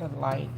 for the light.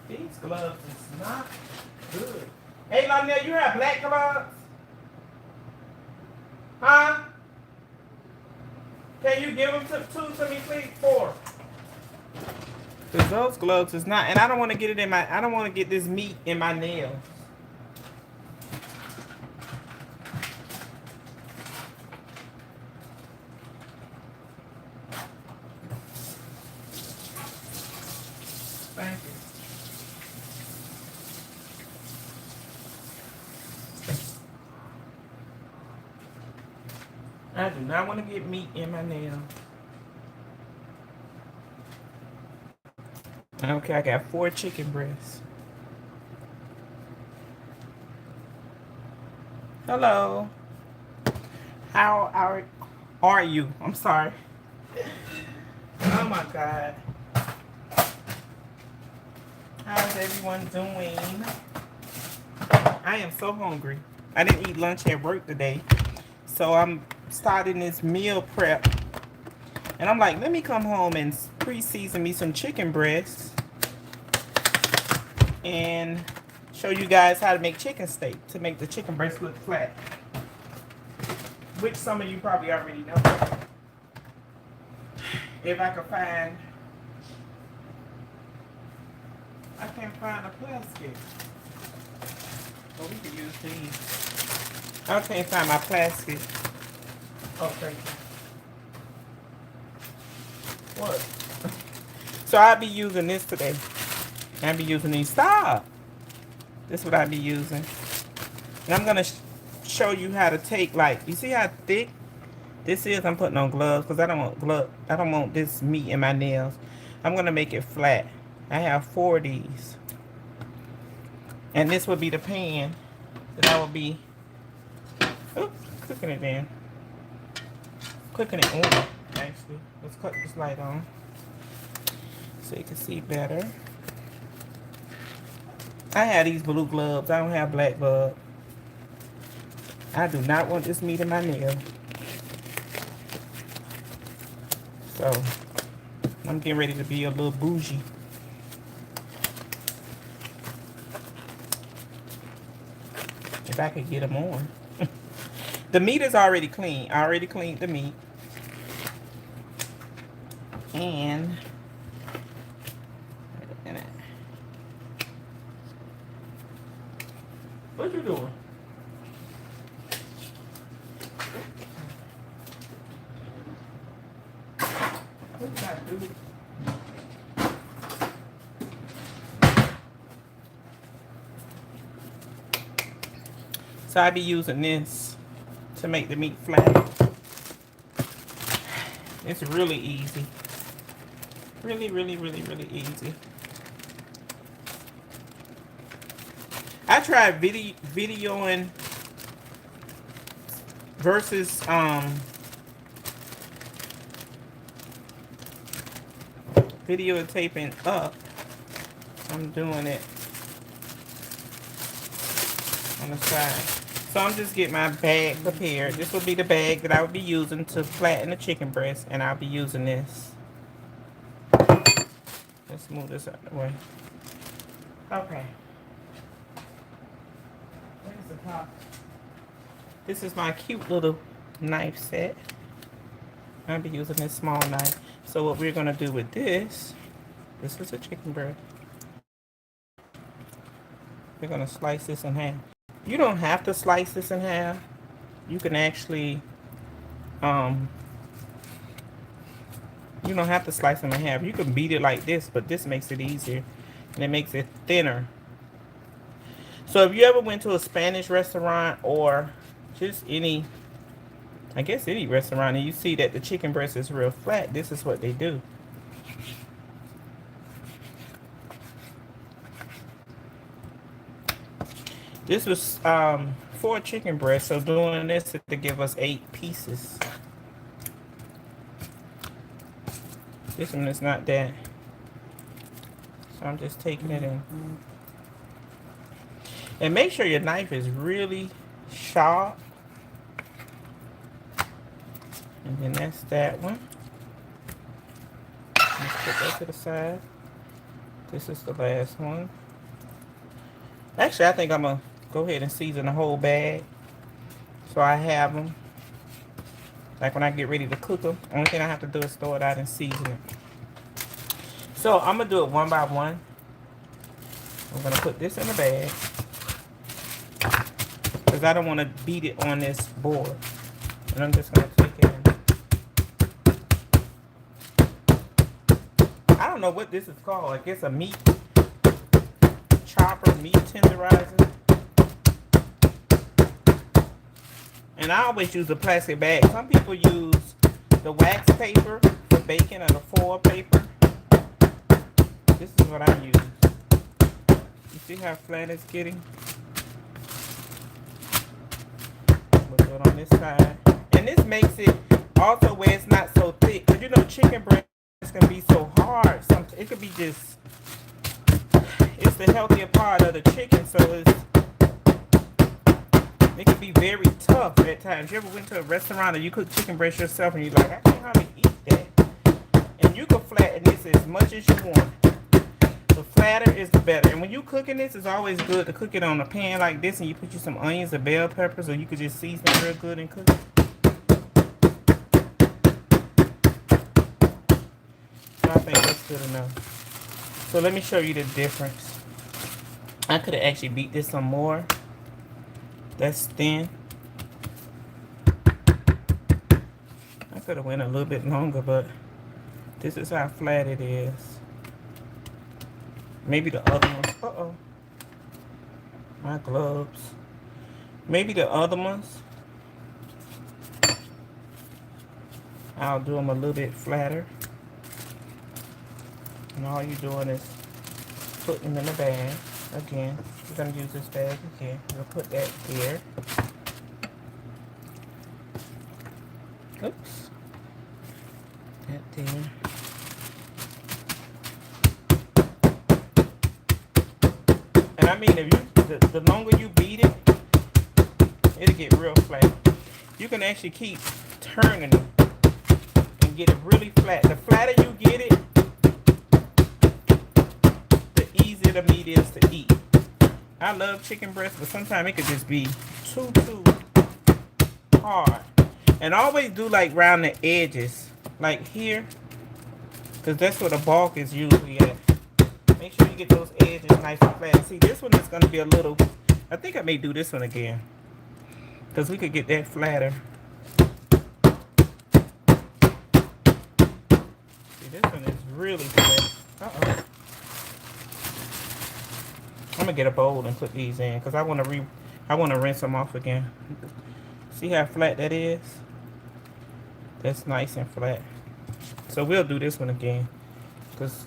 These gloves is not good. Hey, Lionel, you have black gloves? Huh? Can you give them two to me, please? 4. Because those gloves is not, and I don't want to get it in my, I don't want to get this meat in my nails. Thank you. I do not want to get meat in my nails. Okay, I got 4 chicken breasts. Hello. How are you? I'm sorry. Oh my God. How's everyone doing? I am so hungry. I didn't eat lunch at work today. So I'm starting this meal prep. And I'm like, let me come home and pre-season me some chicken breasts. And show you guys how to make chicken steak to make the chicken breast look flat. Which some of you probably already know. If I could find, I can't find a plastic. Well, we could use these. I can't find my plastic. Oh, thank you. What? So I'll be using this today. I'll be using these. Stop. This is what I'll be using. And I'm going to show you how to take, like, you see how thick this is? I'm putting on gloves because I don't want this meat in my nails. I'm going to make it flat. I have 4 of these. And this will be the pan that I will be cooking it in. Cooking it on, actually. Let's cut this light on so you can see better. I have these blue gloves. I don't have black gloves. I do not want this meat in my nail. So, I'm getting ready to be a little bougie. If I could get them on. The meat is already clean. I already cleaned the meat. And wait a minute. What you doing? So I be using this to make the meat flat. It's really easy. Really, really, really, really easy. I tried videoing versus videotaping up. I'm doing it on the side. So I'm just getting my bag prepared. This will be the bag that I will be using to flatten the chicken breast, and I'll be using this. Let's move this out of the way. Okay. Where's the top? This is my cute little knife set. I'll be using this small knife. So what we're gonna do with this is a chicken breast. We're gonna slice this in half. You don't have to slice this in half. You can actually, you don't have to slice them in half. You can beat it like this, but this makes it easier and it makes it thinner. So if you ever went to a Spanish restaurant or just any, I guess any restaurant, and you see that the chicken breast is real flat, this is what they do. This was 4 chicken breasts, so doing this to give us 8 pieces. This one is not that. So I'm just taking it in. And make sure your knife is really sharp. And then that's that one. Let's put that to the side. This is the last one. Actually, I think I'm going to go ahead and season the whole bag. So I have them. Like when I get ready to cook them, only thing I have to do is throw it out and season it. So I'm going to do it one by one. I'm going to put this in the bag. Because I don't want to beat it on this board. And I'm just going to take it in. I don't know what this is called. I guess a meat chopper, meat tenderizer. And I always use a plastic bag. Some people use the wax paper for baking or the foil paper. This is what I use. You see how flat it's getting? We'll do it on this side. And this makes it also where it's not so thick. Because you know chicken breast can be so hard. It could be just, it's the healthier part of the chicken. So it can be very tough at times. You ever went to a restaurant and you cook chicken breast yourself and you're like, I can't hardly eat that. And you can flatten this as much as you want. The flatter is the better. And when you cooking this, it's always good to cook it on a pan like this and you put you some onions or bell peppers, or you could just season it real good and cook it. So I think that's good enough. So let me show you the difference. I could have actually beat this some more. That's thin. I could have went a little bit longer, but this is how flat it is. Maybe the other ones. Uh-oh. My gloves. Maybe the other ones, I'll do them a little bit flatter. And all you're doing is putting them in the bag. Again, we're going to use this bag again. We'll put that here. Oops. That there. And I mean, if you, the longer you beat it, it'll get real flat. You can actually keep turning it and get it really flat. The flatter you get it, the easier the meat is to eat. I love chicken breast, but sometimes it could just be too hard. And always do like round the edges, like here, because that's where the bulk is usually at. Make sure you get those edges nice and flat. See, this one is going to be a little, I think I may do this one again, because we could get that flatter. See, This one is really flat. Uh-oh. I'm gonna get a bowl and put these in because I want to rinse them off again. See how flat that is? That's nice and flat. So we'll do this one again because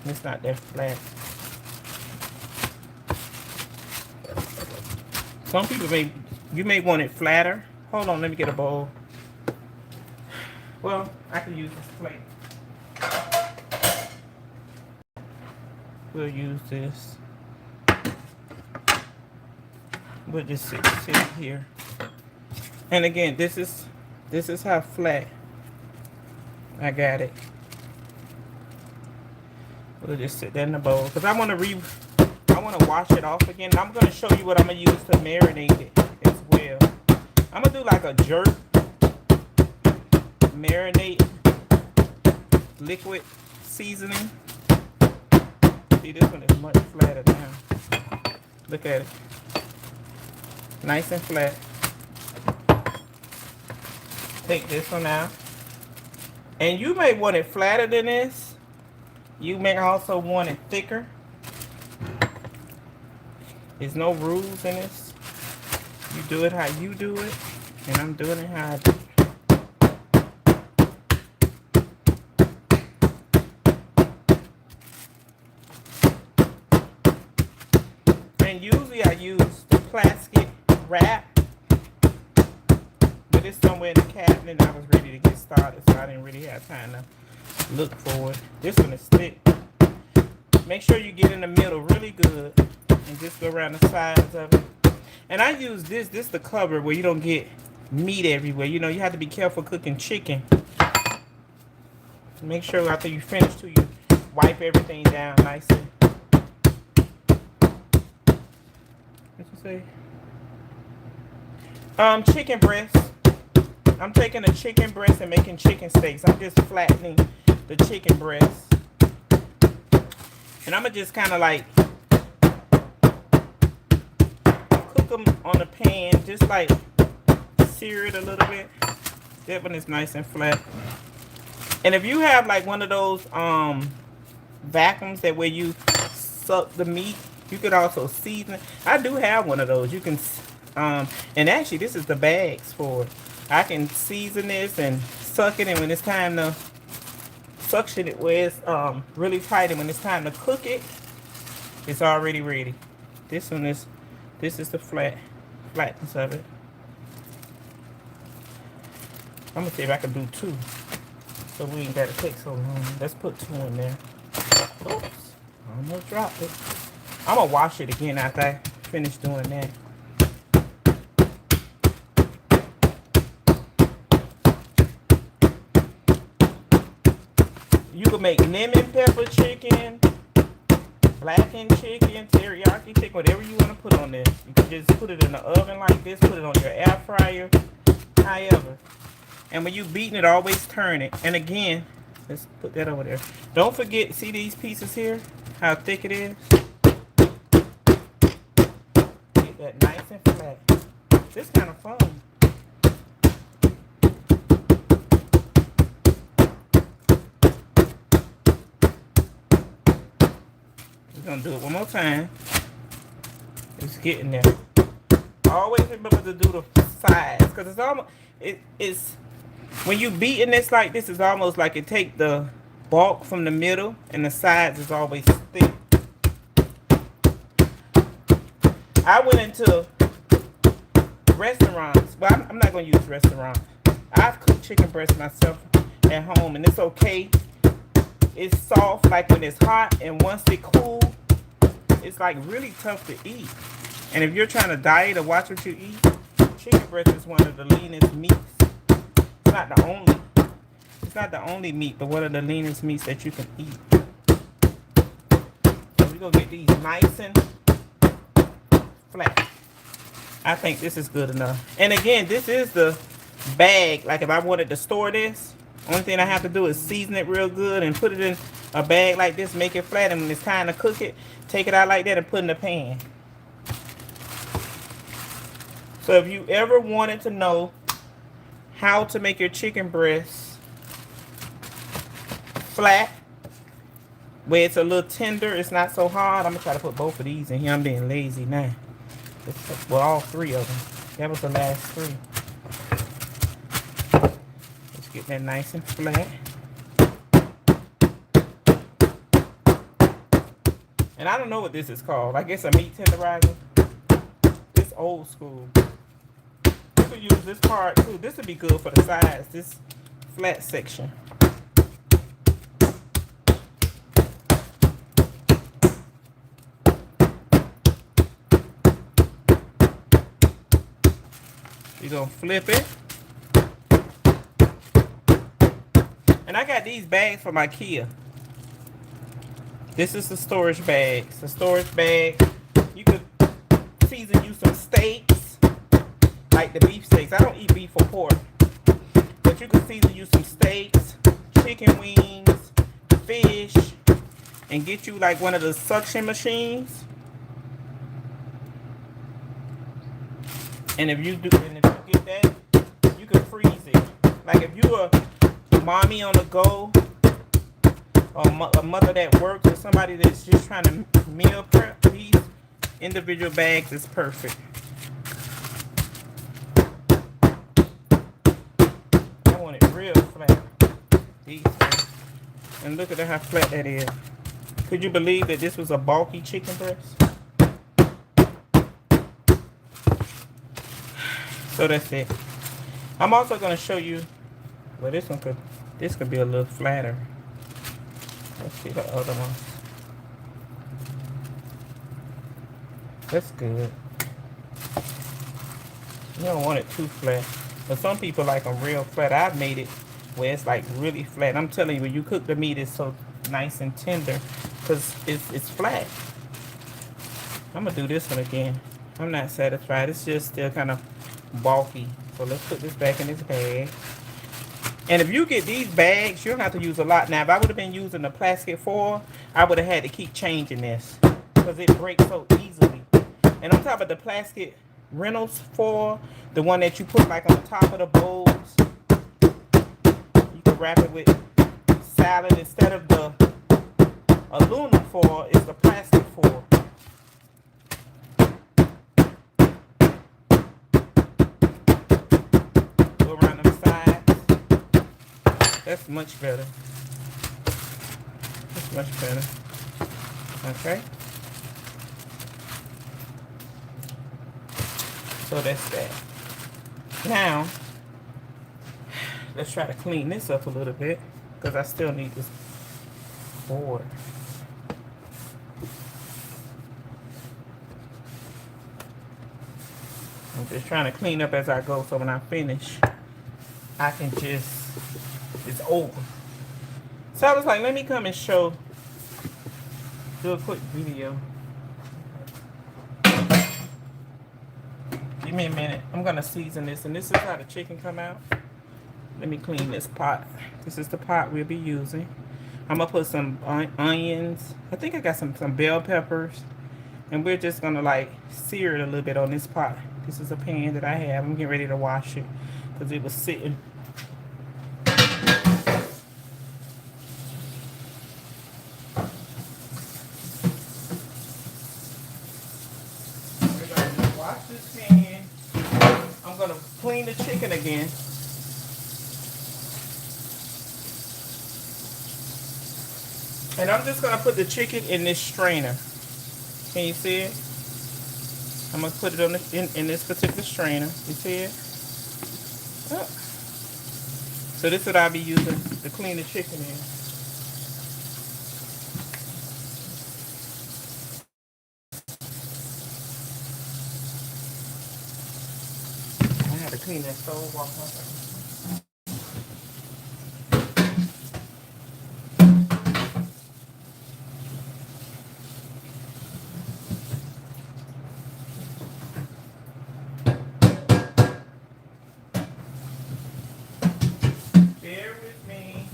it's not that flat. Some people you may want it flatter. Hold on, let me get a bowl. Well, I can use this plate. We'll use this. We'll just sit here. And again, this is how flat I got it. We'll just sit that in the bowl because I want to wash it off again. I'm going to show you what I'm going to use to marinate it as well. I'm going to do like a jerk marinate liquid seasoning. See, this one is much flatter now. Look at it. Nice and flat. Take this one out. And you may want it flatter than this. You may also want it thicker. There's no rules in this. You do it how you do it. And I'm doing it how I do it. And usually I use the plastic wrap. But it's somewhere in the cabinet and I was ready to get started. So I didn't really have time to look for it. This one is thick. Make sure you get in the middle really good. And just go around the sides of it. And I use this the cover where you don't get meat everywhere. You know, you have to be careful cooking chicken. Make sure after you finish too, you wipe everything down nicely. What's it say? Chicken breast. I'm taking a chicken breast and making chicken steaks. I'm just flattening the chicken breast. And I'm going to just kind of like cook them on the pan, just like sear it a little bit. That one is nice and flat. And if you have like one of those vacuums that where you suck the meat, you could also season it. I do have one of those. You can and actually this is the bags for it. I can season this and suck it, and when it's time to suction it where it's really tight, and when it's time to cook it, it's already ready. This is the flatness of it. I'm gonna see if I can do two, so we ain't gotta take so long. Let's put two in there. Oops, I almost dropped it. I'm gonna wash it again after I finish doing that. You can make lemon pepper chicken, blackened chicken, teriyaki chicken, whatever you want to put on this. You can just put it in the oven like this, put it on your air fryer, however. And when you beating it, always turn it. And again, let's put that over there. Don't forget, see these pieces here? How thick it is? Get that nice and flat. This kind of fun. Gonna do it one more time. It's getting there. Always remember to do the sides, because it's almost it's when you beating this like this, it's almost like it take the bulk from the middle, and the sides is always thick. I went into restaurants. Well, I'm not gonna use restaurants. I've cooked chicken breast myself at home, and it's okay. It's soft like when it's hot, and once it cools, it's like really tough to eat. And if you're trying to diet or watch what you eat, chicken breast is one of the leanest meats. It's not the only meat, but one of the leanest meats that you can eat. So we're gonna get these nice and flat. I think this is good enough. And again, this is the bag. Like if I wanted to store this, only thing I have to do is season it real good and put it in a bag like this, make it flat, and when it's time to cook it, take it out like that and put it in the pan. So if you ever wanted to know how to make your chicken breast flat, where it's a little tender, it's not so hard. I'm gonna try to put both of these in here. I'm being lazy now. Well, all three of them. That was the last three. Let's get that nice and flat. And I don't know what this is called. I guess a meat tenderizer. It's old school. You could use this part too. This would be good for the sides. This flat section. You're gonna flip it. And I got these bags from IKEA. This is the storage bags. The storage bag, you could season you some steaks, like the beef steaks. I don't eat beef or pork, but you could season you some steaks, chicken wings, fish, and get you like one of the suction machines. And if you get that, you can freeze it. Like if you a mommy on the go, or a mother that works, or somebody that's just trying to meal prep, these individual bags is perfect. I want it real flat. These things. And look at how flat that is. Could you believe that this was a bulky chicken breast? So that's it. I'm also going to show you, well, this could be a little flatter. Let's see the other one. That's good. You don't want it too flat. But some people like them real flat. I've made it where it's like really flat. I'm telling you, when you cook the meat, it's so nice and tender because it's flat. I'm going to do this one again. I'm not satisfied. It's just still kind of bulky. So let's put this back in this bag. And if you get these bags, you don't have to use a lot. Now, if I would have been using the plastic foil, I would have had to keep changing this because it breaks so easily. And on top of the plastic Reynolds foil, the one that you put like on the top of the bowls, you can wrap it with salad instead of the aluminum foil. It's the plastic foil. Go around them sides. That's much better. That's much better. Okay. So that's that. Now, let's try to clean this up a little bit because I still need this board. I'm just trying to clean up as I go so when I finish, I can just, it's over. So I was like, let me come and do a quick video. Give me a minute. I'm gonna season this, and this is how the chicken come out. Let me clean this pot. This is the pot we'll be using. I'm gonna put some onions. I think I got some bell peppers, and we're just gonna like sear it a little bit on this pot. This is a pan that I have. I'm getting ready to wash it because it was sitting. Clean the chicken again. And I'm just going to put the chicken in this strainer. Can you see it? I'm going to put it on in this particular strainer. You see it? Oh. So this is what I'll be using to clean the chicken in. Clean that stove off. Bear with me.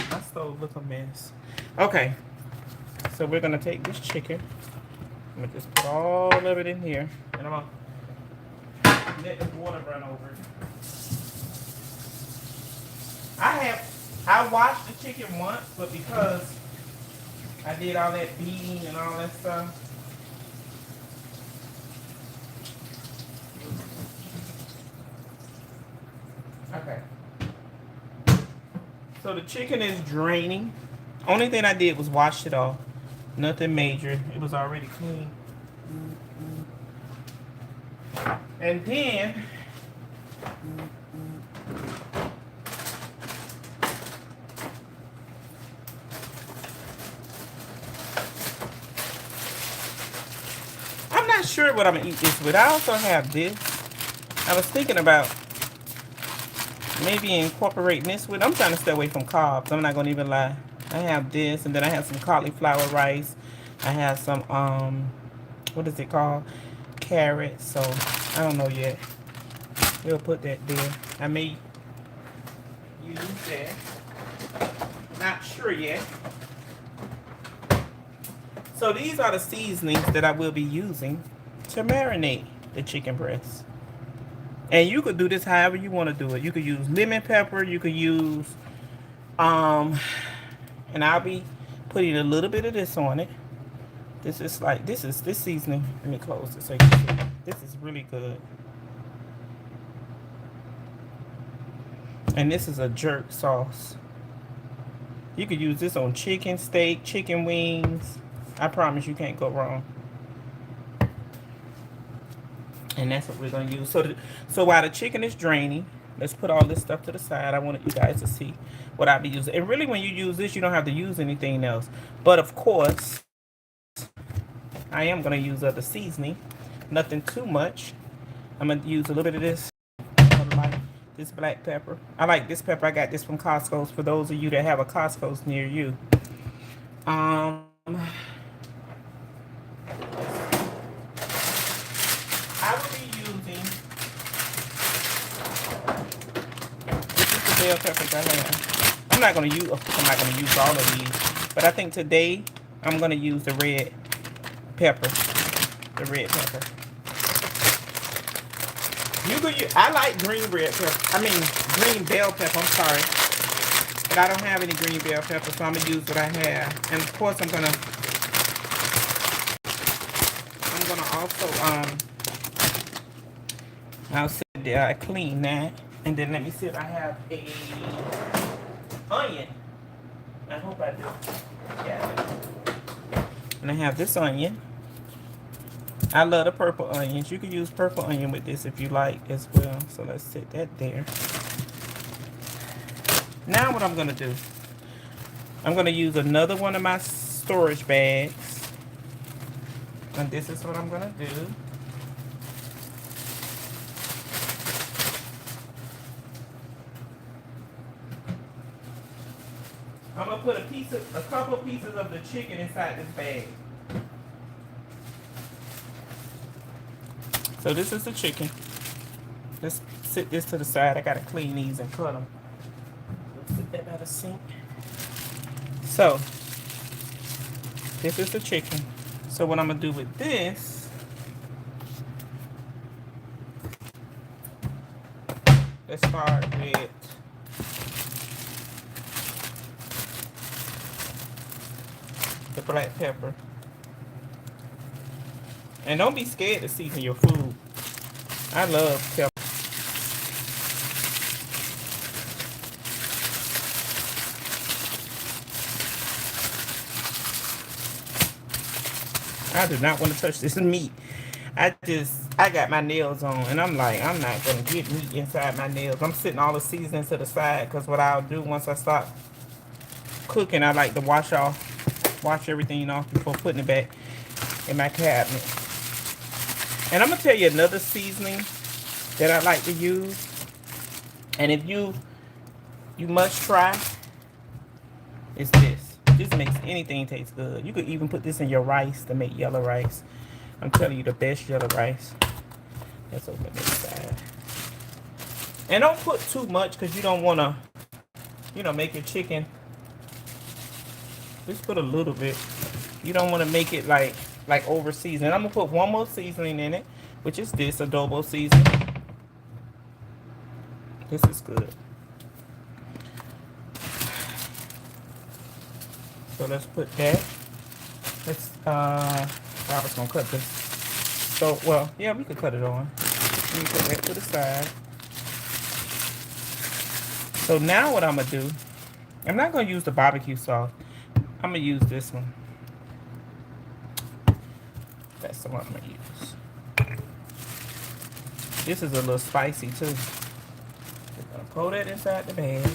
My stove looks a mess. Okay, so we're gonna take this chicken. I'm going to just put all of it in here, and I'm going to let the water run over it. I washed the chicken once, but because I did all that beating and all that stuff. Okay. So the chicken is draining. Only thing I did was wash it off. Nothing major. It was already clean. And then I'm not sure what I'm gonna eat this with. I also have this. I was thinking about maybe incorporating this with. I'm trying to stay away from carbs. I'm not gonna even lie. I have this, and then I have some cauliflower rice. I have some what is it called? Carrots. So I don't know yet. We'll put that there. I may use that. Not sure yet. So these are the seasonings that I will be using to marinate the chicken breast. And you could do this however you want to do it. You could use lemon pepper. You could use, and I'll be putting a little bit of this on it. This is like, this seasoning. Let me close this so you can see. This is really good. And this is a jerk sauce. You could use this on chicken, steak, chicken wings. I promise you can't go wrong. And that's what we're going to use. So while the chicken is draining, let's put all this stuff to the side. I wanted you guys to see what I'll be using. And really, when you use this, you don't have to use anything else. But of course, I am going to use other seasoning. Nothing too much. I'm going to use a little bit of this. Like this black pepper. I like this pepper. I got this from Costco's. For those of you that have a Costco's near you. I will be using, this is the bell peppers I have. I'm not going to use all of these, but I think today I'm going to use the red pepper. The red pepper. You could use, I like green red pepper. I mean green bell pepper. I'm sorry, but I don't have any green bell pepper, so I'm gonna use what I have. And of course, I'm gonna also I'll sit there. I clean that, and then let me see if I have a onion. I hope I do. Yeah. And I have this onion. I love the purple onions. You can use purple onion with this if you like as well. So let's sit that there. Now what I'm going to do, I'm going to use another one of my storage bags. And this is what I'm going to do. I'm going to put a couple pieces of the chicken inside this bag. So this is the chicken. Let's sit this to the side. I gotta clean these and cut them. Let's sit that by the sink. So this is the chicken. So what I'm gonna do with this, let's start with the black pepper. And don't be scared to season your food. I love pepper. I do not want to touch this meat. I got my nails on, and I'm like, I'm not going to get meat inside my nails. I'm sitting all the seasoning to the side, because what I'll do once I stop cooking, I like to wash everything off before putting it back in my cabinet. And I'm going to tell you another seasoning that I like to use. And if you must try, is this. This makes anything taste good. You could even put this in your rice to make yellow rice. I'm telling you, the best yellow rice. Let's open this side. And don't put too much, because you don't want to, make your chicken. Just put a little bit. You don't want to make it like over seasoning. I'm gonna put one more seasoning in it, which is this adobo seasoning. This is good. So let's put that. Let's I was gonna cut this. So well, yeah, we could cut it on. Let me put that to the side. So now what I'm gonna do, I'm not gonna use the barbecue sauce. I'm gonna use this one. That's the one I'm gonna use. This is a little spicy too. We're gonna pour that inside the bag.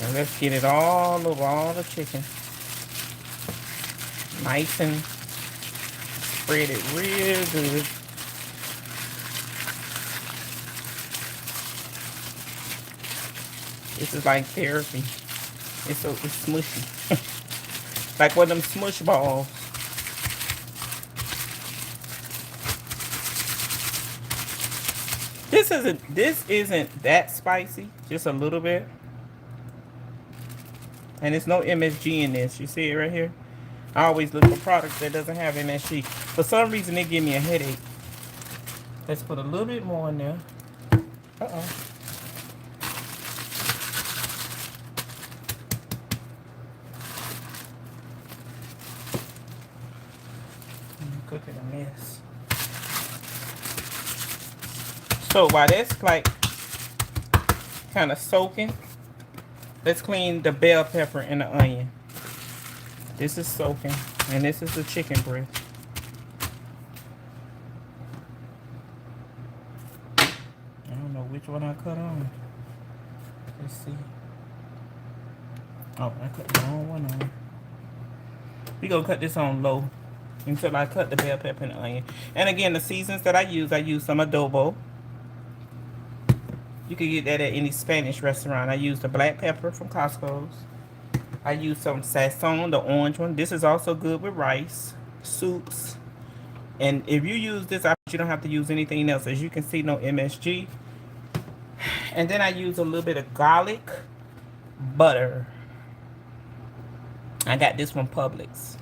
And let's get it all over all the chicken. Nice and spread it real good. This is like therapy. It's smushy. Like one of them smush balls. This isn't that spicy, just a little bit. And there's no MSG in this. You see it right here? I always look for products that doesn't have MSG. For some reason, it give me a headache. Let's put a little bit more in there. Uh-oh. I'm cooking a mess. So while that's like kind of soaking, let's clean the bell pepper and the onion. This is soaking, and this is the chicken breast. I don't know which one I cut on. Let's see. Oh, I cut the wrong one on. We gonna cut this on low until I cut the bell pepper and the onion. And again, the seasons that I use some adobo. You can get that at any Spanish restaurant. I use the black pepper from Costco's. I use some sazon, the orange one. This is also good with rice, soups. And if you use this, you don't have to use anything else. As you can see, no MSG. And then I use a little bit of garlic butter. I got this from Publix.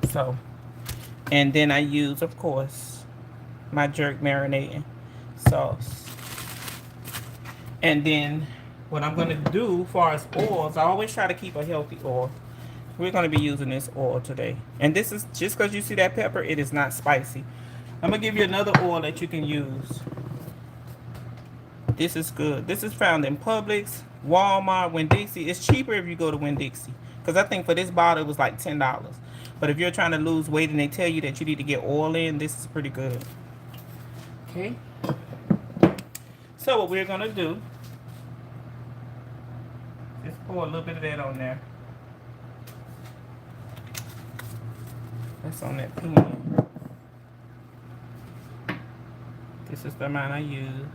So, and then I use, of course, my jerk marinating sauce. And then what I'm going to do as far as oils, I always try to keep a healthy oil. We're going to be using this oil today. And this is, just because you see that pepper, it is not spicy. I'm going to give you another oil that you can use. This is good. This is found in Publix, Walmart, Winn-Dixie. It's cheaper if you go to Winn-Dixie. Because I think for this bottle, it was like $10. But if you're trying to lose weight and they tell you that you need to get oil in, this is pretty good. Okay. So what we're going to do, just pour a little bit of that on there. That's on that pan. This is the amount I use.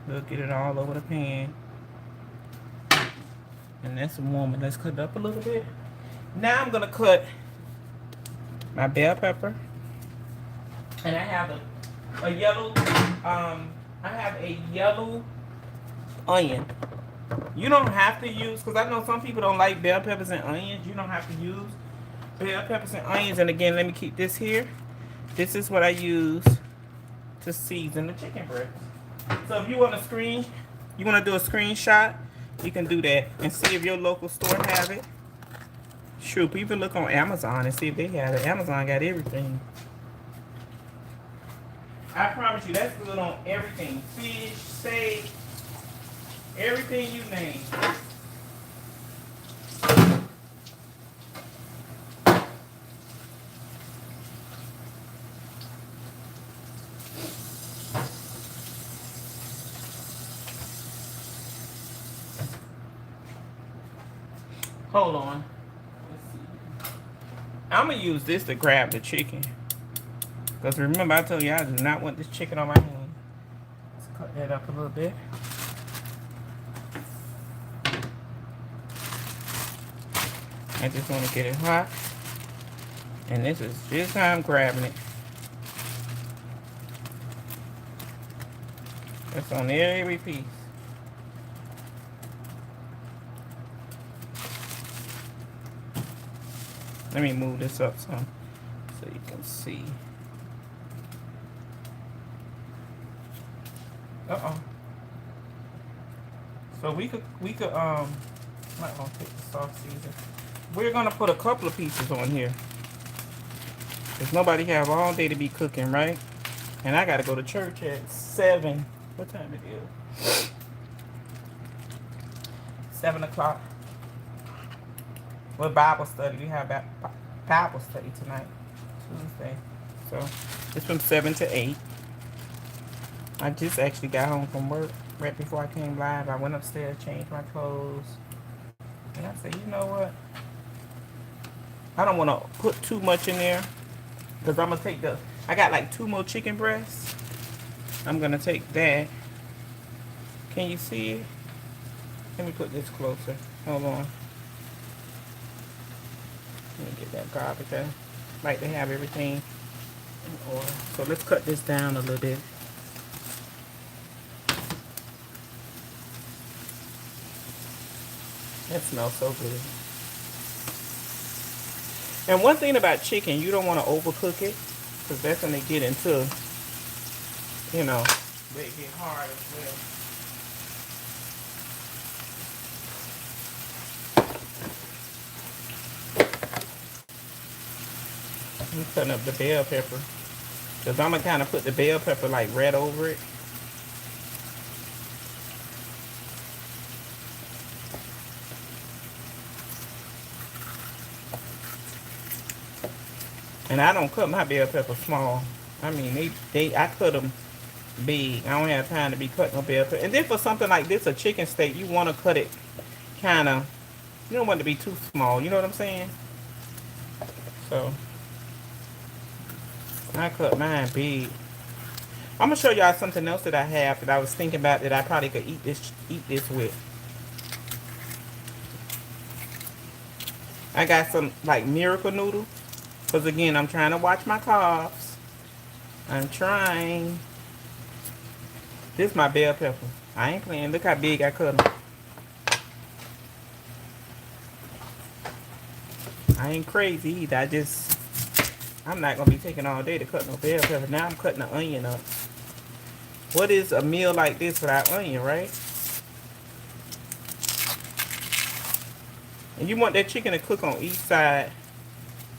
We'll get it all over the pan. And that's warming. Let's cut it up a little bit. Now I'm going to cut my bell pepper. And I have a yellow, I have a yellow onion. You don't have to use, because I know some people don't like bell peppers and onions. You don't have to use bell peppers and onions. And again, let me keep this here. This is what I use to season the chicken breast. So if you want to do a screenshot, you can do that and see if your local store have it. Sure, people look on Amazon and see if they have it. Amazon got everything. I promise you, that's good on everything. Fish, steak, everything you name. Hold on. Let's see. I'm going to use this to grab the chicken. Because remember, I told you I do not want this chicken on my hand. Let's cut that up a little bit. I just want to get it hot. And this is just how I'm grabbing it. That's on every piece. Let me move this up some so you can see. Uh-oh. So we could might want to take the soft season. We're going to put a couple of pieces on here. Because nobody have all day to be cooking, right? And I got to go to church at 7. What time it is? 7 o'clock. With Bible study. We have Bible study tonight. Tuesday. So, it's from 7 to 8. I just actually got home from work right before I came live. I went upstairs, changed my clothes. And I said, you know what? I don't want to put too much in there. Because I'm going to take I got like 2 more chicken breasts. I'm going to take that. Can you see it? Let me put this closer. Hold on. Let me get that garbage out. Like to have everything in order. So let's cut this down a little bit. That smells so good. And one thing about chicken, you don't want to overcook it. Because that's when they get into, you know, they get hard as well. I'm cutting up the bell pepper. Because I'm going to kind of put the bell pepper like right over it. And I don't cut my bell pepper small. I mean, I cut them big. I don't have time to be cutting no bell pepper. And then for something like this, a chicken steak, you want to cut it kind of, you don't want it to be too small. You know what I'm saying? So, I cut mine big. I'm going to show y'all something else that I have that I was thinking about that I probably could eat this with. I got some, like, miracle noodles. Because, again, I'm trying to watch my carbs. I'm trying. This is my bell pepper. I ain't playing. Look how big I cut them. I ain't crazy either. I'm not going to be taking all day to cut no bell pepper. Now I'm cutting the onion up. What is a meal like this without onion, right? And you want that chicken to cook on each side.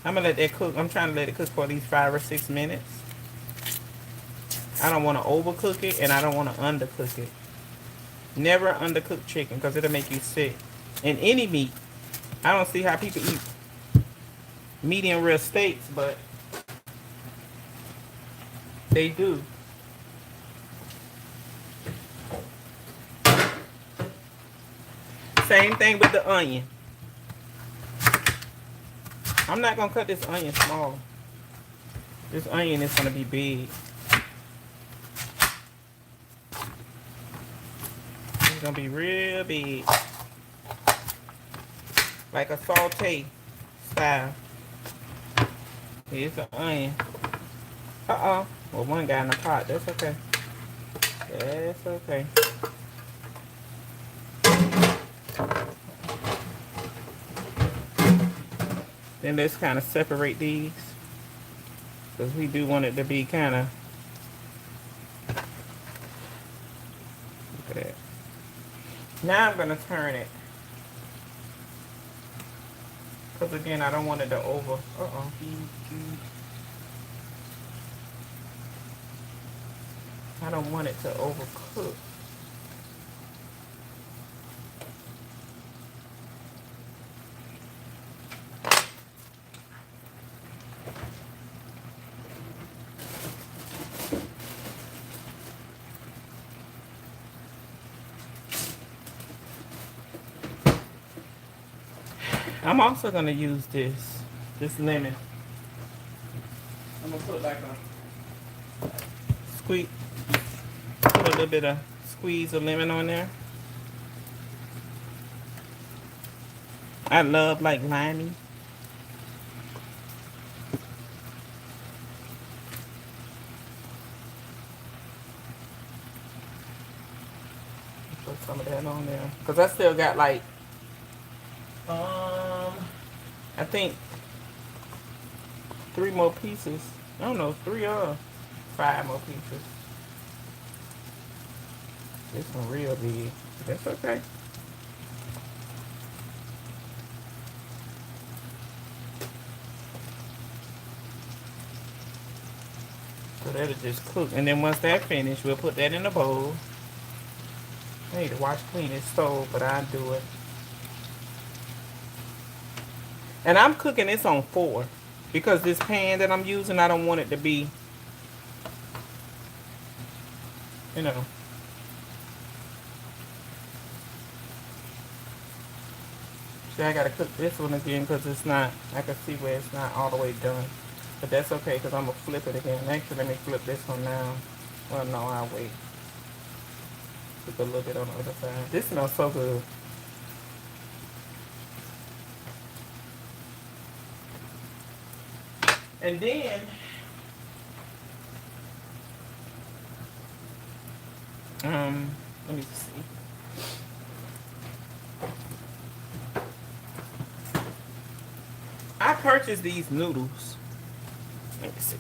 I'm going to let that cook. I'm trying to let it cook for at least 5 or 6 minutes. I don't want to overcook it and I don't want to undercook it. Never undercook chicken because it'll make you sick. And any meat. I don't see how people eat medium rare steaks, but they do. Same thing with the onion. I'm not going to cut this onion small. This onion is going to be big. It's going to be real big. Like a saute style. Here's the onion. Uh-oh. Well, one got in the pot. That's okay. That's okay. Then let's kind of separate these. Because we do want it to be kind of... Look at that. Now I'm going to turn it. Because again, I don't want it to over... Uh-oh. I don't want it to overcook. I'm also going to use this lemon. I'm going to put like a squeeze, put a little bit of squeeze of lemon on there. I love like limey. Put some of that on there. Because I still got like, I think 3 more pieces. I don't know, 3 or 5 more pieces. This one real big. That's okay. that'll just cook. And then once that finished, we'll put that in a bowl. I need to wash clean this stove, but I'll do it. And I'm cooking this on 4 because this pan that I'm using, I don't want it to be, you know. See, I gotta cook this one again because it's not, I can see where it's not all the way done. But that's okay because I'm gonna flip it again. Actually, let me flip this one now. Well, no, I'll wait. Put a little bit on the other side. This smells so good. And then, let me see. I purchased these noodles. Let me see.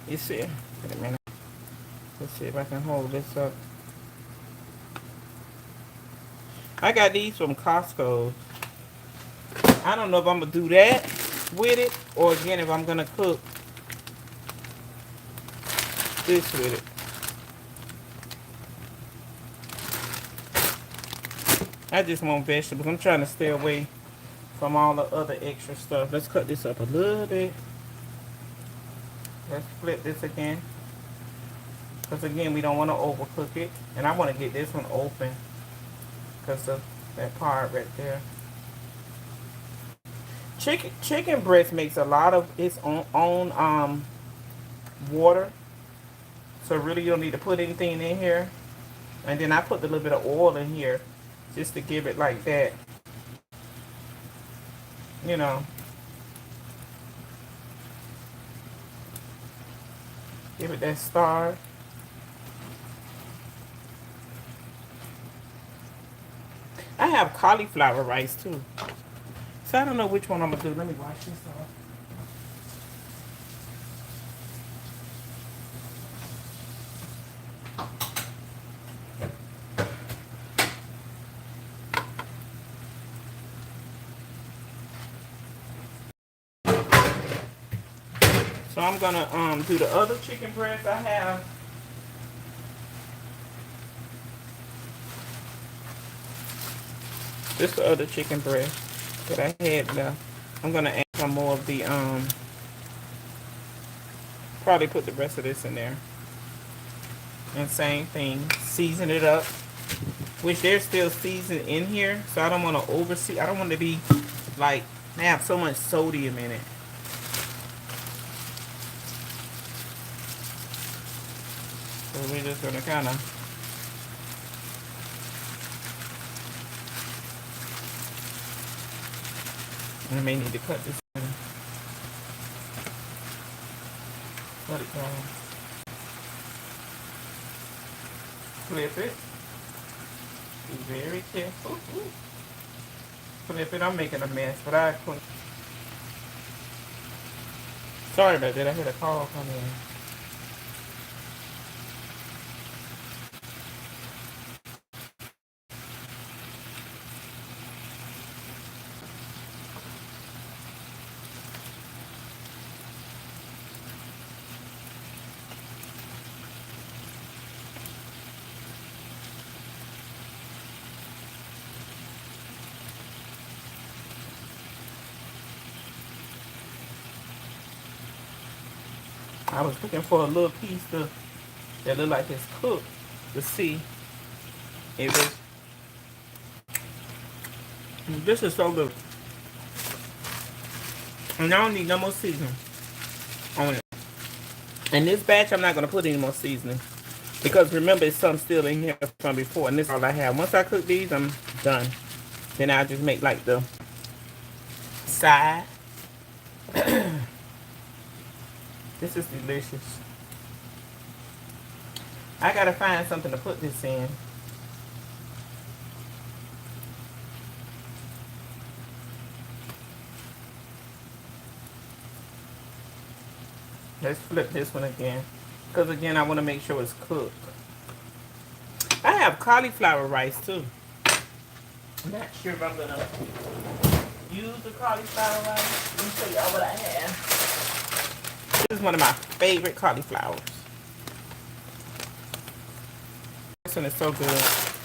You see? Wait a minute. Let's see if I can hold this up. I got these from Costco. I don't know if I'm going to do that with it or again if I'm going to cook this with it. I just want vegetables. I'm trying to stay away from all the other extra stuff. Let's cut this up a little bit. Let's flip this again. Because again, we don't want to overcook it. And I want to get this one open because of that part right there. Chicken breast makes a lot of its own water. So really you don't need to put anything in here. And then I put a little bit of oil in here just to give it like that. You know. Give it that star. I have cauliflower rice too. So I don't know which one I'm going to do. Let me wash this off. So I'm going to do the other chicken breast I have. This is the other chicken breast that I had left. I'm going to add some more of the, probably put the rest of this in there. And same thing, season it up. Which there's still seasoning in here, so I don't want to oversee. I don't want to be like, have so much sodium in it. So we're just going to kind of I may need to cut this in. Let it go. Flip it. Be very careful. Ooh. Flip it. I'm making a mess, but I couldn't. Sorry about that. I had a call come in. I was looking for a little piece that looked like it's cooked to see if it's. This is so good. And I don't need no more seasoning on it. And this batch, I'm not going to put any more seasoning. Because remember, it's some still in here from before. And this is all I have. Once I cook these, I'm done. Then I'll just make like the side. This is delicious. I gotta find something to put this in. Let's flip this one again. Because again, I want to make sure it's cooked. I have cauliflower rice too. I'm not sure if I'm gonna use the cauliflower rice. Let me show y'all what I have. This is one of my favorite cauliflowers. This one is so good.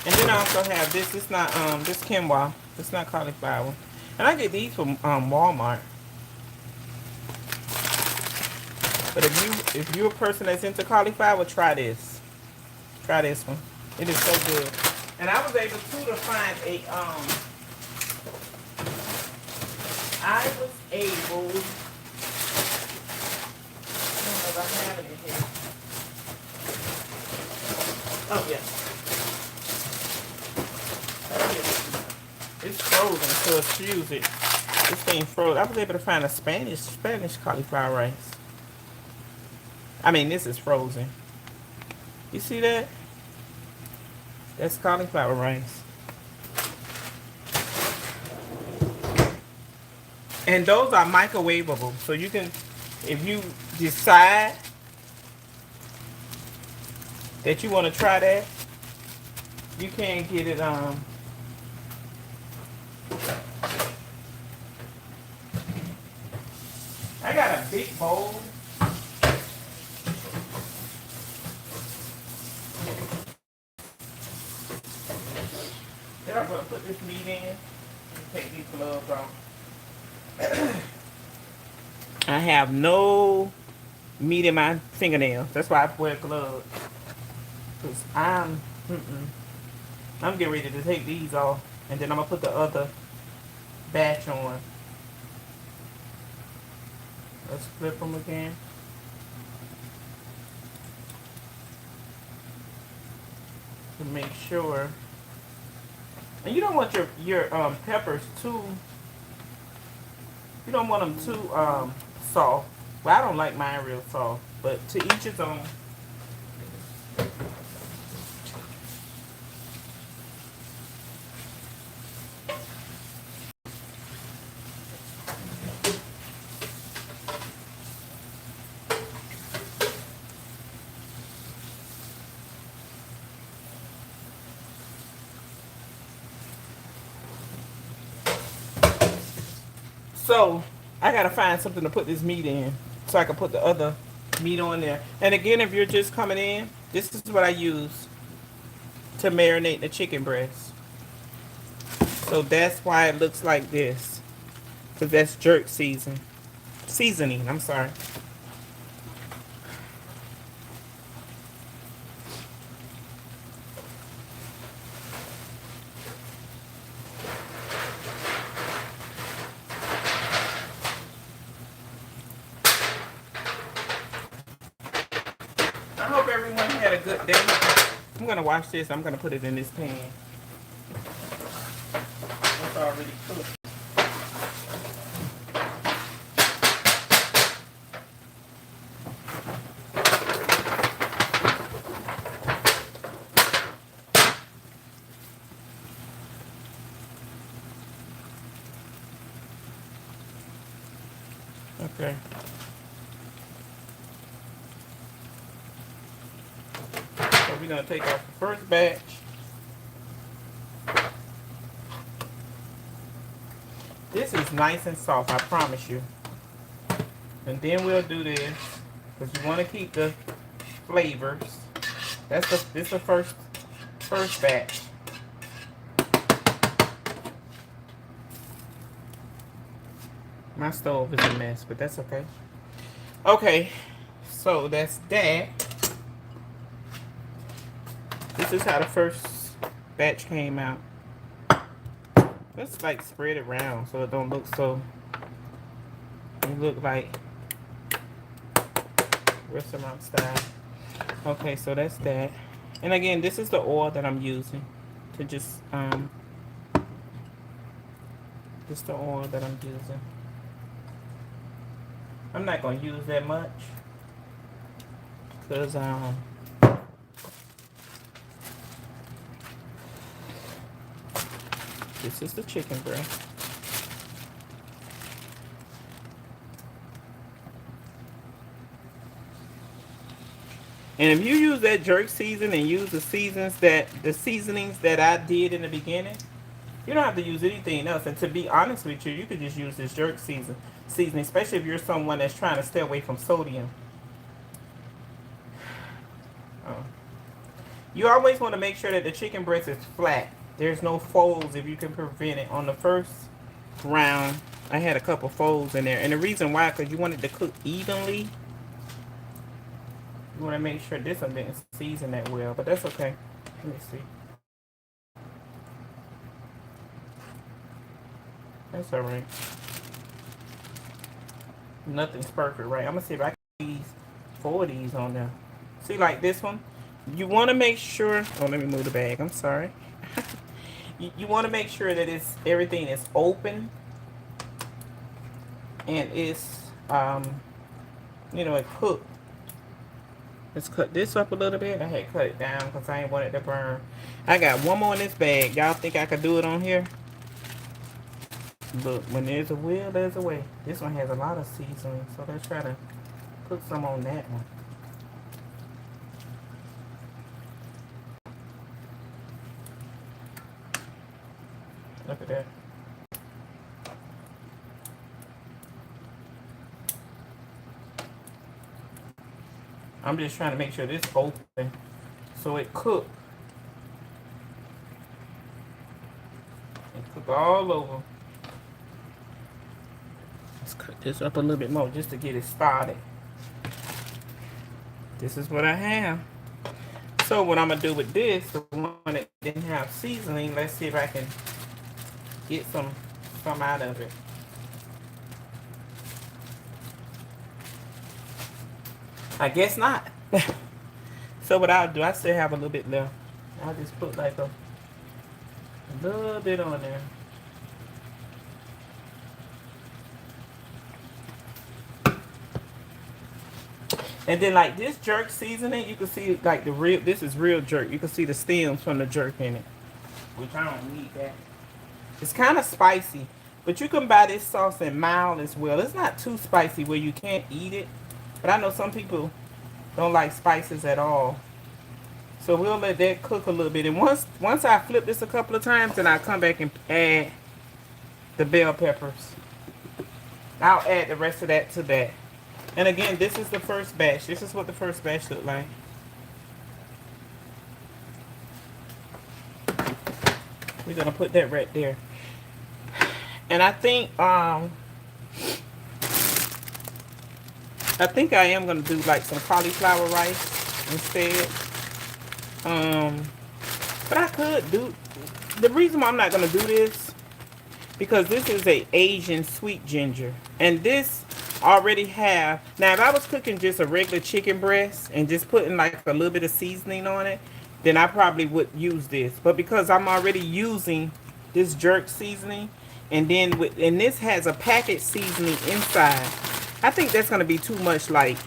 And then I also have this. It's not this quinoa. It's not cauliflower. And I get these from Walmart. But if you're a person that's into cauliflower, try this. Try this one. It is so good. And I was able to find a I was able, I don't know if I have it in here. Oh yeah. It's frozen, so excuse it. This thing froze. I was able to find a Spanish cauliflower rice. I mean, this is frozen. You see that? That's cauliflower rice. And those are microwavable. So you can, if you decide that you want to try that, you can get it I got a big bowl. Then I'm going to put this meat in and take these gloves off. I have no meat in my fingernails. That's why I wear gloves. Because I'm getting ready to take these off. And then I'm going to put the other batch on. Let's flip them again. To make sure. And you don't want your peppers too. You don't want them too soft. Well, I don't like mine real soft, but to each his own. So I gotta find something to put this meat in so I can put the other meat on there. And again, if you're just coming in, this is what I use to marinate the chicken breast. So that's why it looks like this, because that's jerk seasoning. I'm sorry. I hope everyone had a good day. I'm gonna wash this. I'm gonna put it in this pan. It's already cooked. Okay. So we're gonna take off the first batch. This is nice and soft, I promise you. And then we'll do this because you want to keep the flavors. This is the first batch. My stove is a mess, but that's okay. Okay, so that's that. This is how the first batch came out. Let's like spread it around so it don't look so. It look like restaurant style. Okay, so that's that. And again, this is the oil that I'm using to just this is the oil that I'm using. I'm not gonna use that much because this is the chicken breast. And if you use that jerk season and use the seasonings that I did in the beginning, You don't have to use anything else. And to be honest with you, you could just use this jerk seasoning, especially if you're someone that's trying to stay away from sodium. Oh. You always want to make sure that the chicken breast is flat. There's no folds if you can prevent it. On the first round, I had a couple folds in there. And the reason why, because you want it to cook evenly. You want to make sure this one didn't season that well, but that's okay. Let me see. That's alright. Nothing's perfect, right? I'm going to see if I can use 4 of these on there. See, like this one? You want to make sure... Oh, let me move the bag. I'm sorry. You want to make sure that everything is open. And it's, you know, it cooked. Let's cut this up a little bit. I had cut it down because I ain't want it to burn. I got one more in this bag. Y'all think I could do it on here? Look, when there's a will, there's a way. This one has a lot of seasoning, so let's try to put some on that one. Look at that. I'm just trying to make sure this open so it cook. It cook all over. Let's cut this up a little bit more just to get it started. This is what I have. So what I'm gonna do with this, the one that didn't have seasoning, let's see if I can get some out of it. I guess not. So what I'll do, I still have a little bit left. I'll just put like a little bit on there. And then like this jerk seasoning, you can see like this is real jerk. You can see the stems from the jerk in it, which I don't need that. It's kind of spicy, but you can buy this sauce in mild as well. It's not too spicy where you can't eat it, but I know some people don't like spices at all. So we'll let that cook a little bit. And once I flip this a couple of times, then I'll come back and add the bell peppers. I'll add the rest of that to that. And again, this is the first batch. This is what the first batch looked like. We're gonna put that right there. And I think I am gonna do like some cauliflower rice instead. But I could do, the reason why I'm not gonna do this, because this is a Asian sweet ginger, and this already have, now if I was cooking just a regular chicken breast and just putting like a little bit of seasoning on it, then I probably would use this. But because I'm already using this jerk seasoning, and then and this has a packet seasoning inside, I think that's gonna be too much, like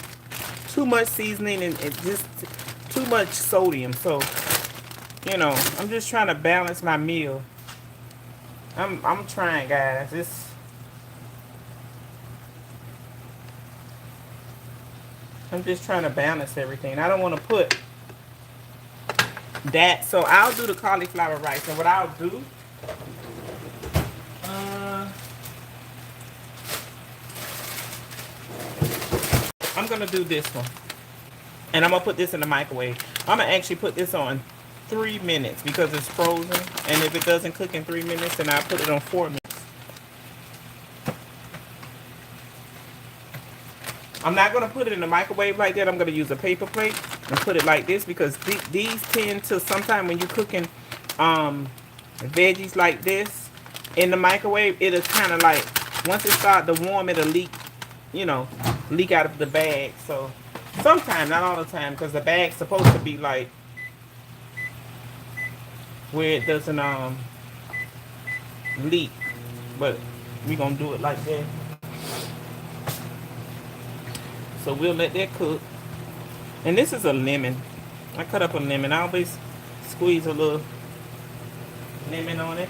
too much seasoning and just too much sodium. So, you know, I'm just trying to balance my meal. I'm trying, guys. I'm just trying to balance everything. I don't want to put that. So I'll do the cauliflower rice. And what I'll do, I'm going to do this one. And I'm going to put this in the microwave. I'm going to actually put this on 3 minutes because it's frozen. And if it doesn't cook in 3 minutes, then I'll put it on 4 minutes. I'm not going to put it in the microwave like that. I'm going to use a paper plate and put it like this, because these tend to, sometimes when you're cooking veggies like this in the microwave, it'll kind of like, once it starts to warm, it'll leak, you know, leak out of the bag. So sometimes, not all the time, because the bag's supposed to be like where it doesn't leak, but we're going to do it like that. So we'll let that cook. And this is a lemon. I cut up a lemon. I always squeeze a little lemon on it.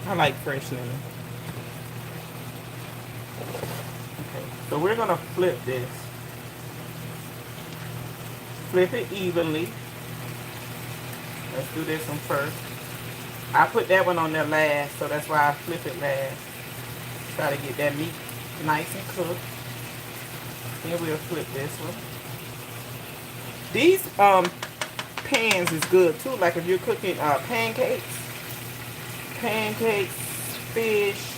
I like fresh lemon. Okay, so we're gonna flip this. Flip it evenly. Let's do this one first. I put that one on there last, so that's why I flip it last. Try to get that meat nice and cooked. Then we'll flip this one. These pans is good too. Like if you're cooking pancakes, fish,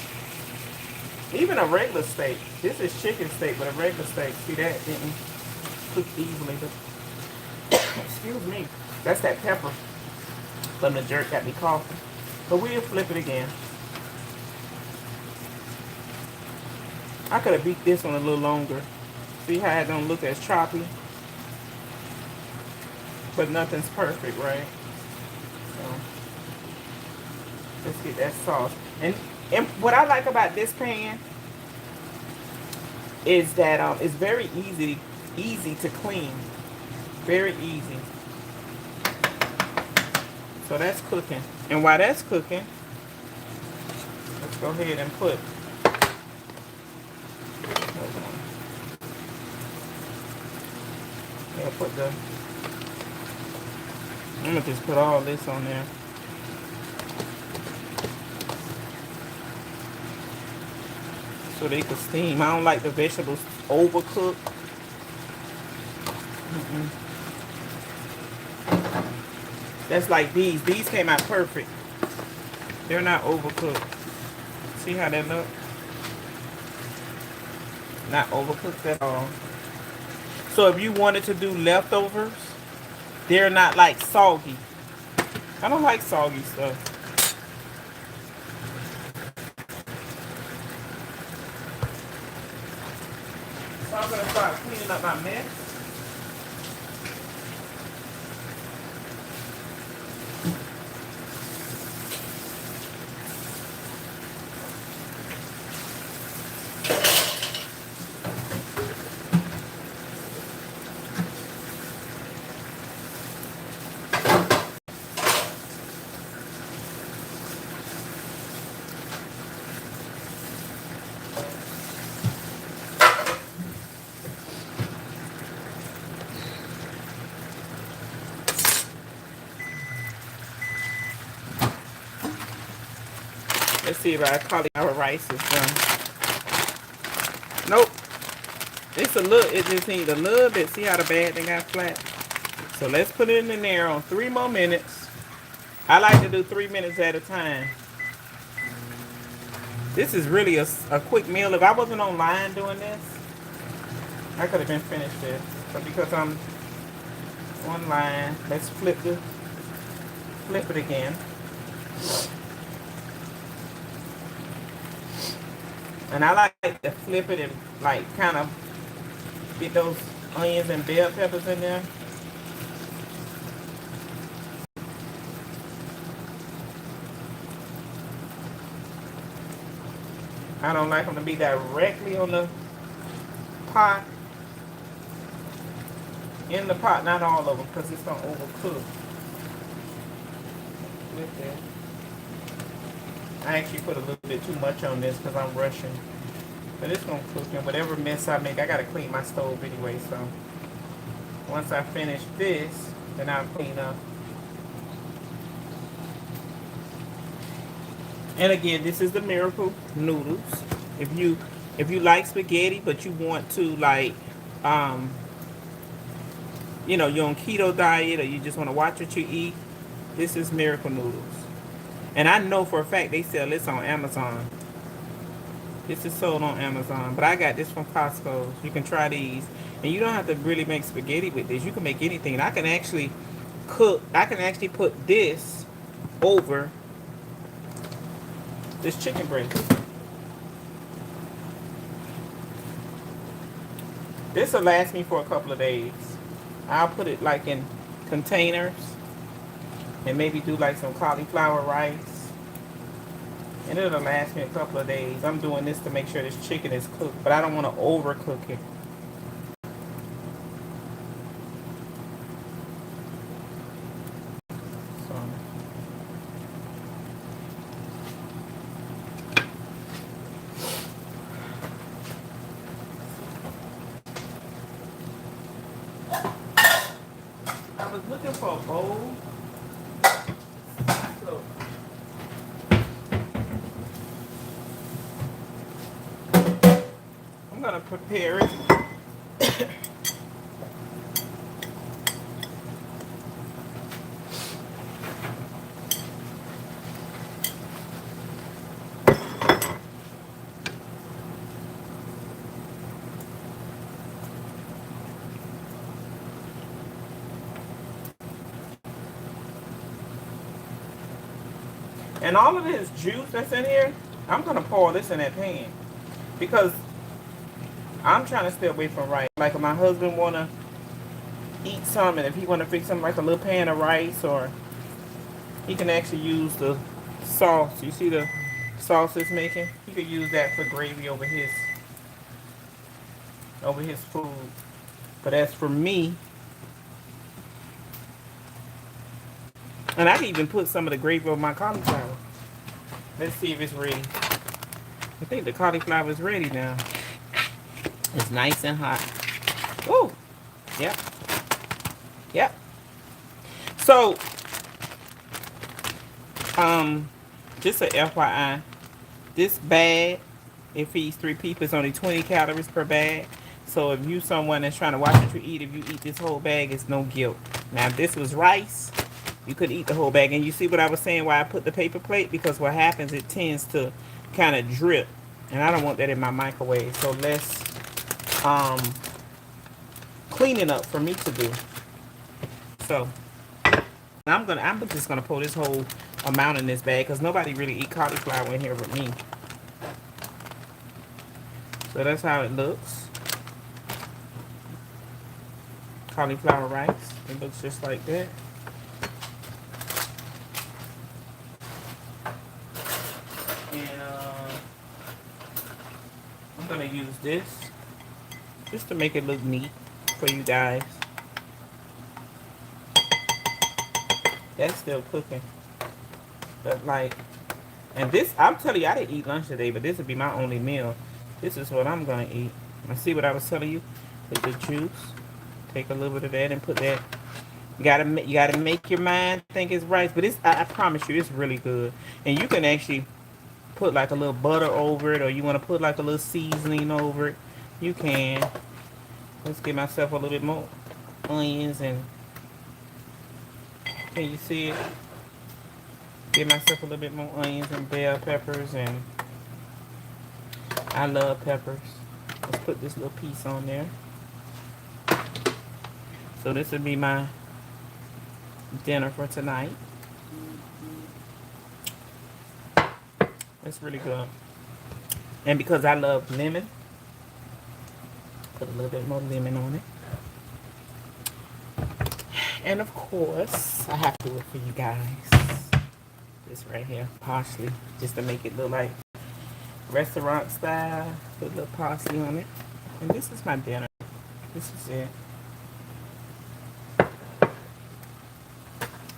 even a regular steak. This is chicken steak, but a regular steak. See that didn't cook evenly. Excuse me. That's that pepper from the jerk got me coughing. But we'll flip it again. I could have beat this one a little longer. See how it don't look as choppy? But nothing's perfect, right? So, let's get that sauce. And what I like about this pan is that it's very easy to clean. Very easy. So that's cooking. And while that's cooking, let's go ahead and put, I'm gonna just put all this on there. So they can steam. I don't like the vegetables overcooked. That's like these. These came out perfect. They're not overcooked. See how they look? Not overcooked at all. So if you wanted to do leftovers, they're not like soggy. I don't like soggy stuff. So I'm going to start cleaning up my mess. Let's see if our cauliflower rice is done. Nope. It's a little, it just needs a little bit. See how the bag thing got flat? So let's put it in there on 3 more minutes. I like to do 3 minutes at a time. This is really a quick meal. If I wasn't online doing this, I could have been finished this. But because I'm online, let's flip it again. And I like to flip it and like kind of get those onions and bell peppers in there. I don't like them to be directly on the pot. In the pot, not all of them, because it's going to overcook. Flip it. I actually put a little bit too much on this because I'm rushing. But it's going to cook, and whatever mess I make, I got to clean my stove anyway. So once I finish this, then I'll clean up. And again, this is the Miracle noodles. If you like spaghetti, but you want to like, you know, you're on keto diet or you just want to watch what you eat, this is Miracle noodles. And I know for a fact they sell this on Amazon. This is sold on Amazon. But I got this from Costco. You can try these. And you don't have to really make spaghetti with this. You can make anything. And I can actually put this over this chicken breast. This will last me for a couple of days. I'll put it like in containers. And maybe do like some cauliflower rice. And it'll last me a couple of days. I'm doing this to make sure this chicken is cooked, but I don't want to overcook it. So. I was looking for a bowl. gonna prepare it. And all of this juice that's in here, I'm gonna pour this in that pan because I'm trying to stay away from rice. Like if my husband wanna eat some, and if he wanna fix something like a little pan of rice, or he can actually use the sauce. You see the sauce it's making? He could use that for gravy over his food. But as for me, and I can even put some of the gravy over my cauliflower. Let's see if it's ready. I think the cauliflower is ready now. It's nice and hot. Ooh. Yep. Yep. So, just a FYI, this bag, it feeds 3 people. It's only 20 calories per bag. So if you someone that's trying to watch what you eat, if you eat this whole bag, it's no guilt. Now, if this was rice, you could eat the whole bag. And you see what I was saying, why I put the paper plate? Because what happens, it tends to kind of drip. And I don't want that in my microwave. So let's clean it up for me to do. So I'm just gonna pour this whole amount in this bag because nobody really eat cauliflower in here with me. So that's how it looks. Cauliflower rice. It looks just like that. And I'm gonna use this just to make it look neat for you guys. That's still cooking. But like, and this, I'm telling you, I didn't eat lunch today, but this would be my only meal. This is what I'm gonna eat. And see what I was telling you? With the juice. Take a little bit of that and put that. You gotta make your mind think it's rice, but it's, I promise you, it's really good. And you can actually put like a little butter over it, or you want to put like a little seasoning over it. You can. Let's give myself a little bit more onions, and can you see it? Give myself a little bit more onions and bell peppers, and I love peppers. Let's put this little piece on there. So this would be my dinner for tonight. It's really good. And because I love lemon, put a little bit more lemon on it. And of course, I have to do it for you guys. This right here, parsley, just to make it look like restaurant style. Put a little parsley on it. And this is my dinner. This is it.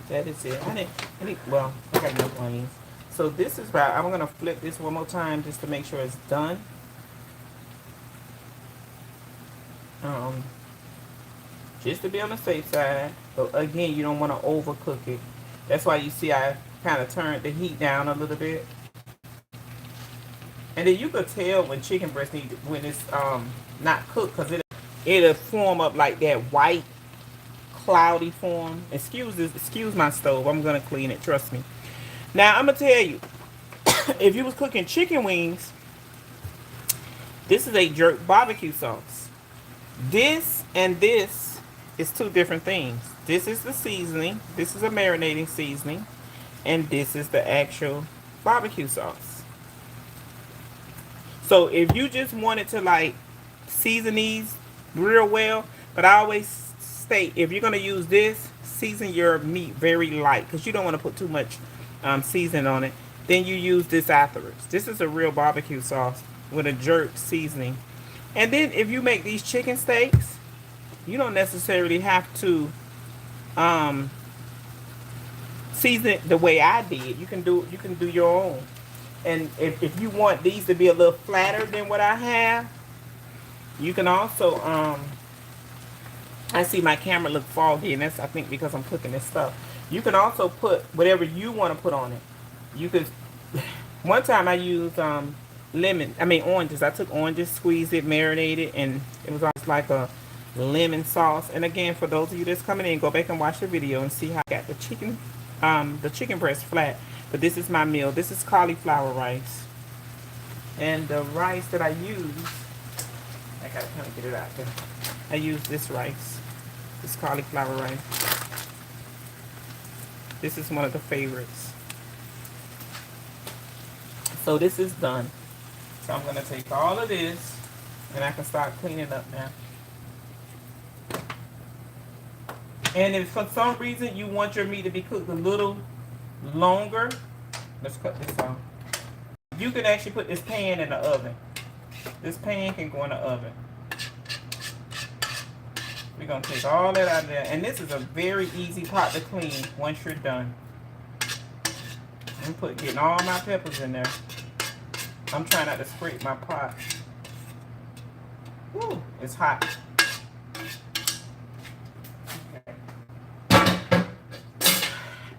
That is it. Well, I got enough onions. So this is right. I'm gonna flip this one more time just to make sure it's done. Just to be on the safe side. But again, you don't want to overcook it. That's why you see I kind of turned the heat down a little bit. And then you could tell when chicken breast when it's not cooked, because it'll form up like that white cloudy form. Excuse my stove. I'm gonna clean it, trust me. Now I'm gonna tell you, if you was cooking chicken wings, this is a jerk barbecue sauce. This and this is 2 different things. This is the seasoning. This is a marinating seasoning, and this is the actual barbecue sauce. So if you just wanted to like season these real well, but I always state, if you're going to use this, season your meat very light, because you don't want to put too much seasoning on it. Then you use this afterwards. This is a real barbecue sauce with a jerk seasoning. And then if you make these chicken steaks, you don't necessarily have to season it the way I did. You can do your own. And if you want these to be a little flatter than what I have, you can also I see my camera look foggy, and that's, I think, because I'm cooking this stuff. You can also put whatever you want to put on it. You could, one time I used oranges. I took oranges, squeezed it, marinated, and it was almost like a lemon sauce. And again, for those of you that's coming in, go back and watch the video and see how I got the chicken breast flat. But this is my meal. This is cauliflower rice. And the rice that I use, I gotta kind of get it out there. I use this rice, this cauliflower rice. This is one of the favorites. So this is done. So I'm gonna take all of this and I can start cleaning up now. And if for some reason you want your meat to be cooked a little longer, let's cut this off. You can actually put this pan in the oven. This pan can go in the oven. We're going to take all that out of there. And this is a very easy pot to clean once you're done. I'm getting all my peppers in there. I'm trying not to scrape my pot. Woo, it's hot. Okay.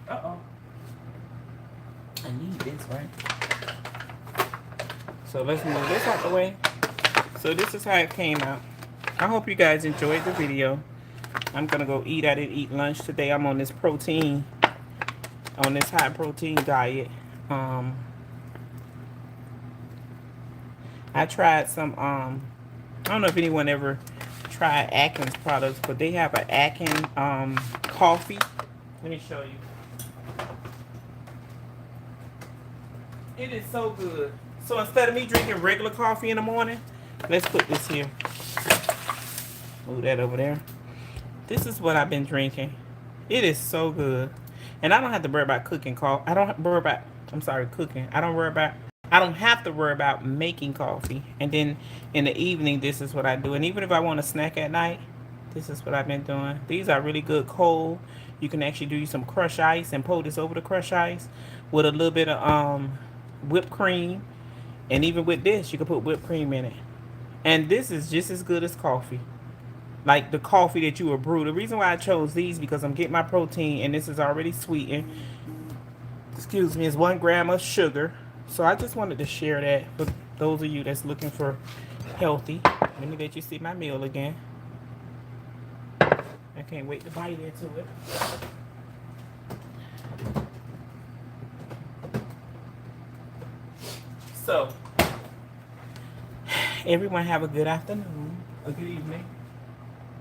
Uh-oh. I need this, right? So let's move this out the way. So this is how it came out. I hope you guys enjoyed the video. I'm gonna go eat. I didn't eat lunch today. I'm on this protein, on this high protein diet. I tried some, I don't know if anyone ever tried Atkins products, but they have an Atkins coffee. Let me show you. It is so good. So instead of me drinking regular coffee in the morning, let's put this here. Move that over there. This is what I've been drinking. It is so good. And I don't have to worry about cooking coffee. I don't worry about, I'm sorry, cooking. I don't have to worry about making coffee. And then in the evening, this is what I do. And even if I want a snack at night, this is what I've been doing. These are really good cold. You can actually do some crushed ice and pour this over the crushed ice with a little bit of whipped cream. And even with this, you can put whipped cream in it. And this is just as good as coffee. Like the coffee that you would brew. The reason why I chose these because I'm getting my protein and this is already sweetened. Excuse me, it's 1 gram of sugar. So I just wanted to share that for those of you that's looking for healthy. Let me let you see my meal again. I can't wait to bite into it. So, everyone have a good afternoon, a good evening.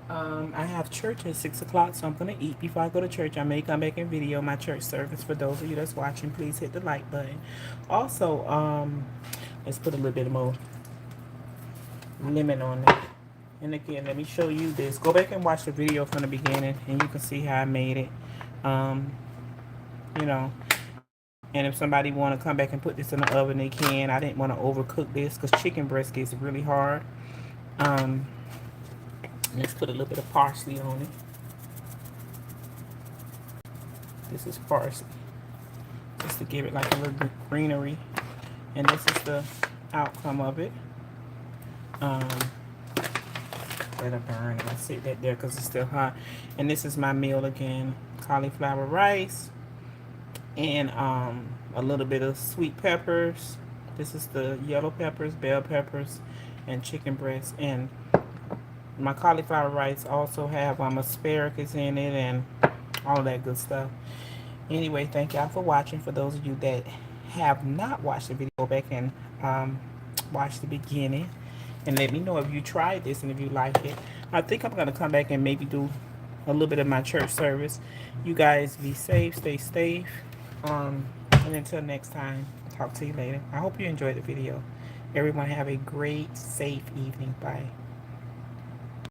I have church at 6 o'clock, so I'm going to eat before I go to church. I may come back and video my church service. For those of you that's watching, please hit the like button. Also, let's put a little bit more lemon on it. And again, let me show you this. Go back and watch the video from the beginning, and you can see how I made it. You know. And if somebody want to come back and put this in the oven, they can. I didn't want to overcook this because chicken breast gets really hard. Let's put a little bit of parsley on it. This is parsley. Just to give it like a little greenery. And this is the outcome of it. Let it burn. I'll sit that there because it's still hot. And this is my meal again. Cauliflower rice. And a little bit of sweet peppers. This is the yellow peppers, bell peppers, and chicken breast. And my cauliflower rice also have asparagus in it and all that good stuff. Anyway, thank y'all for watching. For those of you that have not watched the video, go back and watch the beginning and let me know if you tried this and if you like it. I think I'm going to come back and maybe do a little bit of my church service. You guys be safe, stay safe. And until next time, talk to you later. I hope you enjoyed the video. Everyone have a great, safe evening. Bye.